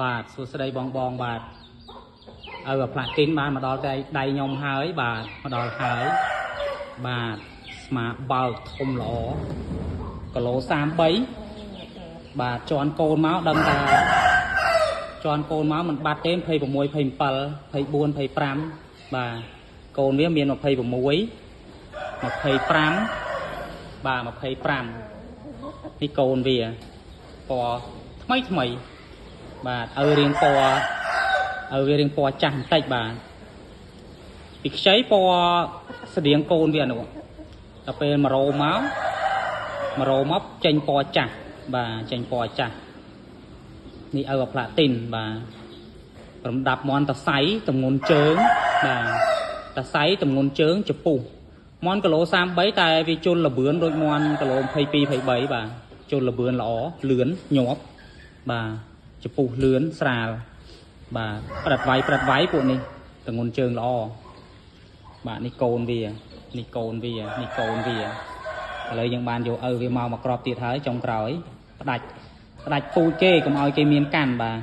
បាទសួស្តីបងបាទឲ្យផ្លាទីនបានមកដល់ដៃខ្ញុំហើយបាទមកដល់ហើយបាទស្មាបើកធំល្អគីឡូ33បាទជន់កូនមកដឹងថាជន់កូនមកមិនបាត់ទេ26 27 24 25បាទកូនវាមាន26 25បាទ25នេះកូនវាពណ៌ថ្មីបាទឲ្យរៀងពណ៌ចាស់បន្តិចបាទពីខ្ចីពណ៌ស្តៀងកូនវានោះដល់ពេលមករោមកចេញពណ៌ចាស់បាទចេញពណ៌ចាស់នេះឲ្យផ្លាទីនបាទប្រដាប់មន់តសៃទម្ងន់ជើងបាទតសៃទម្ងន់ជើងចពុះមន់គីឡូ33តែវាជន់លបឿនដូចមន់គីឡូ22 23បាទជន់លបឿនល្អលឿនញាប់បាទចពុះលឿនស្រាលបាទផ្ដាត់វាយពួកនេះទម្ងន់ជើងល្អបាទនេះកូនវាឥឡូវយើងបានយកវាមកក្របទៀតហើយចុងក្រោយផ្ដាច់ពូជគេកុំឲ្យគេមានកាន់បាទ